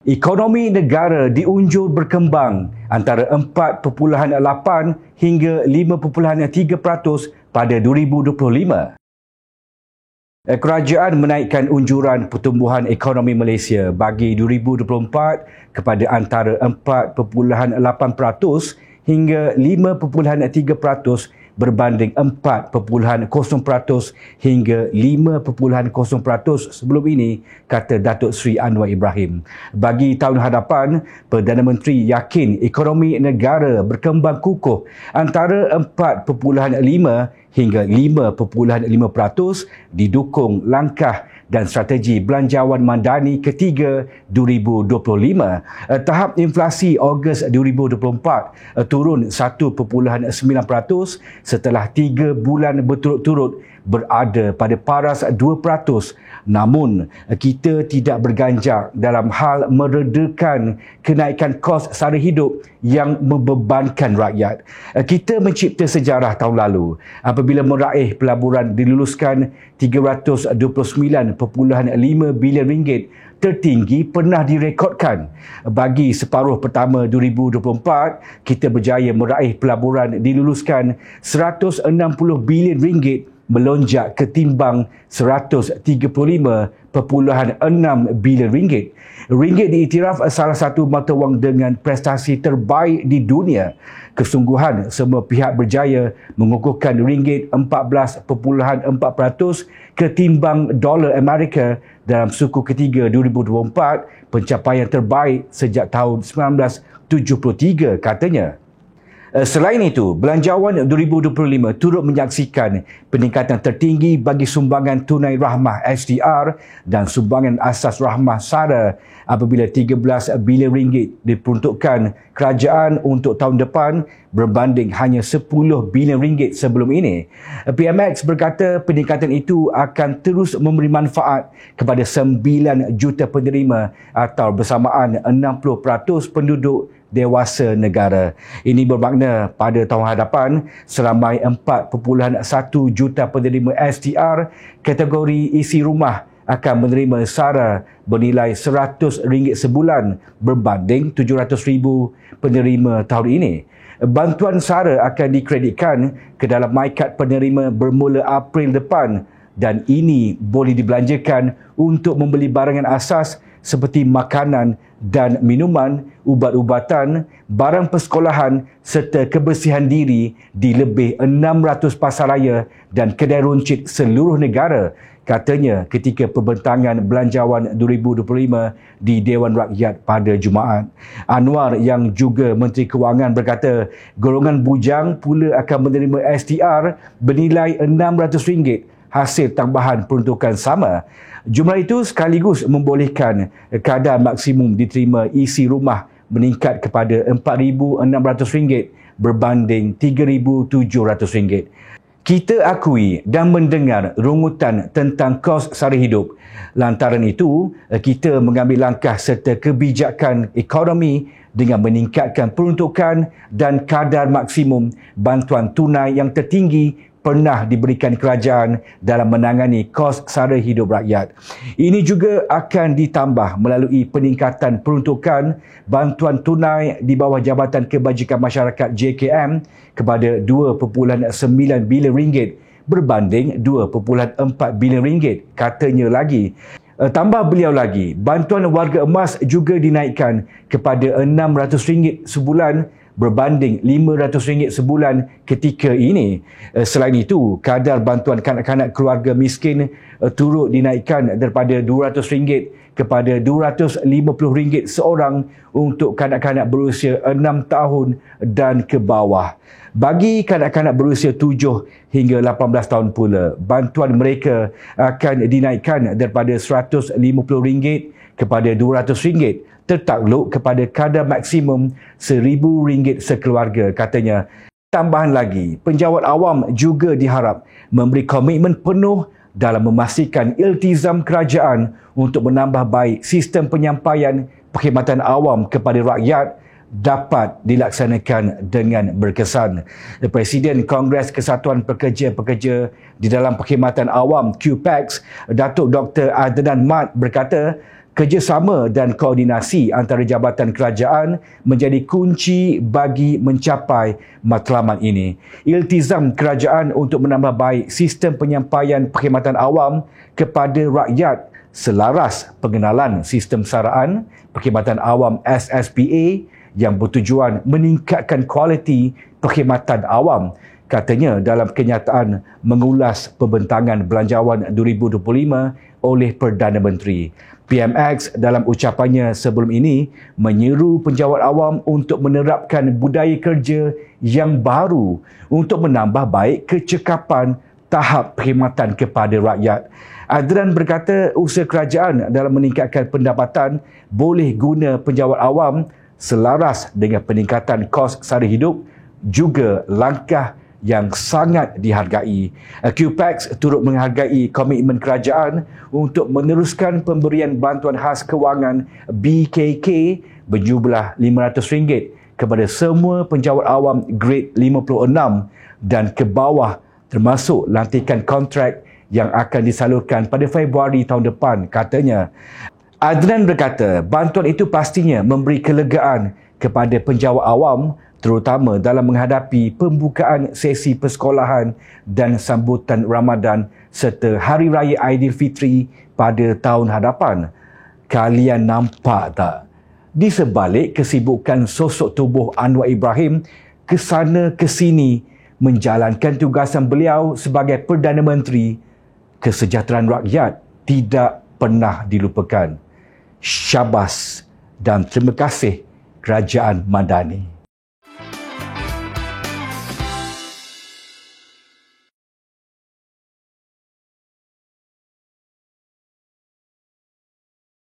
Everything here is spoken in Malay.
Ekonomi negara diunjur berkembang antara 4.8 hingga 5.3% pada 2025. Kerajaan menaikkan unjuran pertumbuhan ekonomi Malaysia bagi 2024 kepada antara 4.8% hingga 5.3% berbanding 4.0% hingga 5.0% sebelum ini, kata Datuk Seri Anwar Ibrahim. Bagi tahun hadapan, Perdana Menteri yakin ekonomi negara berkembang kukuh antara 4.5 hingga 5.5% didukung langkah dan strategi belanjawan mandani ketiga 2025. Tahap inflasi Ogos 2024 turun 1.9% setelah 3 bulan berturut-turut berada pada paras 2%. Namun, kita tidak berganjak dalam hal meredakan kenaikan kos sara hidup yang membebankan rakyat. Kita mencipta sejarah tahun lalu apabila meraih pelaburan diluluskan 329.5 bilion ringgit, tertinggi pernah direkodkan. Bagi separuh pertama 2024, kita berjaya meraih pelaburan diluluskan 160 bilion ringgit, melonjak ketimbang 135.6 bilion ringgit. Ringgit diiktiraf salah satu mata wang dengan prestasi terbaik di dunia. Kesungguhan semua pihak berjaya mengukuhkan ringgit 14.4% ketimbang dolar Amerika dalam suku ketiga 2024, pencapaian terbaik sejak tahun 1973, katanya. Selain itu, Belanjawan 2025 turut menyaksikan peningkatan tertinggi bagi sumbangan tunai rahmah SDR dan sumbangan asas rahmah SARA apabila 13 bilion ringgit diperuntukkan kerajaan untuk tahun depan berbanding hanya 10 bilion ringgit sebelum ini. PMX berkata peningkatan itu akan terus memberi manfaat kepada 9 juta penerima atau bersamaan 60% penduduk dewasa negara. Ini bermakna pada tahun hadapan seramai 4.1 juta penerima SDR kategori isi rumah akan menerima SARA bernilai RM100 sebulan berbanding 700,000 penerima tahun ini. Bantuan SARA akan dikreditkan ke dalam MyKad penerima bermula April depan dan ini boleh dibelanjakan untuk membeli barangan asas seperti makanan dan minuman, ubat-ubatan, barang persekolahan serta kebersihan diri di lebih 600 pasaraya dan kedai runcit seluruh negara, katanya ketika pembentangan Belanjawan 2025 di Dewan Rakyat pada Jumaat. Anwar yang juga Menteri Kewangan berkata golongan bujang pula akan menerima SDR bernilai RM600 hasil tambahan peruntukan sama. Jumlah itu sekaligus membolehkan kadar maksimum diterima isi rumah meningkat kepada RM4,600 berbanding RM3,700. Kita akui dan mendengar rungutan tentang kos sara hidup. Lantaran itu, kita mengambil langkah serta kebijakan ekonomi dengan meningkatkan peruntukan dan kadar maksimum bantuan tunai yang tertinggi pernah diberikan kerajaan dalam menangani kos sara hidup rakyat. Ini juga akan ditambah melalui peningkatan peruntukan bantuan tunai di bawah Jabatan Kebajikan Masyarakat JKM kepada RM2.9 bilion berbanding RM2.4 bilion, katanya lagi. Tambah beliau lagi, bantuan warga emas juga dinaikkan kepada RM600 sebulan berbanding RM500 sebulan ketika ini. Selain itu, kadar bantuan kanak-kanak keluarga miskin turut dinaikkan daripada RM200 kepada RM250 seorang untuk kanak-kanak berusia 6 tahun dan ke bawah. Bagi kanak-kanak berusia 7 hingga 18 tahun pula, bantuan mereka akan dinaikkan daripada RM150 kepada RM200, tertakluk kepada kadar maksimum RM1,000 sekeluarga, katanya. Tambahan lagi, penjawat awam juga diharap memberi komitmen penuh dalam memastikan iltizam kerajaan untuk menambah baik sistem penyampaian perkhidmatan awam kepada rakyat dapat dilaksanakan dengan berkesan. Presiden Kongres Kesatuan Pekerja-Pekerja di dalam Perkhidmatan Awam QPEX, Datuk Dr. Adnan Mat berkata, Kerjasama dan koordinasi antara jabatan kerajaan menjadi kunci bagi mencapai matlamat ini. Iltizam kerajaan untuk menambah baik sistem penyampaian perkhidmatan awam kepada rakyat selaras pengenalan sistem saraan perkhidmatan awam SSPA yang bertujuan meningkatkan kualiti perkhidmatan awam, katanya dalam kenyataan mengulas pembentangan Belanjawan 2025 oleh Perdana Menteri. PMX dalam ucapannya sebelum ini menyeru penjawat awam untuk menerapkan budaya kerja yang baru untuk menambah baik kecekapan tahap perkhidmatan kepada rakyat. Adran berkata usaha kerajaan dalam meningkatkan pendapatan boleh guna penjawat awam selaras dengan peningkatan kos sara hidup juga langkah yang sangat dihargai. QPAX turut menghargai komitmen kerajaan untuk meneruskan pemberian bantuan khas kewangan BKK berjumlah RM500 kepada semua penjawat awam grade 56 dan ke bawah termasuk lantikan kontrak yang akan disalurkan pada Februari tahun depan, katanya. Adnan berkata bantuan itu pastinya memberi kelegaan kepada penjawat awam terutama dalam menghadapi pembukaan sesi persekolahan dan sambutan Ramadan serta Hari Raya Aidilfitri pada tahun hadapan. Kalian nampak tak? Di sebalik kesibukan sosok tubuh Anwar Ibrahim ke sana ke sini menjalankan tugasan beliau sebagai Perdana Menteri, kesejahteraan rakyat tidak pernah dilupakan. Syabas dan terima kasih Kerajaan Madani.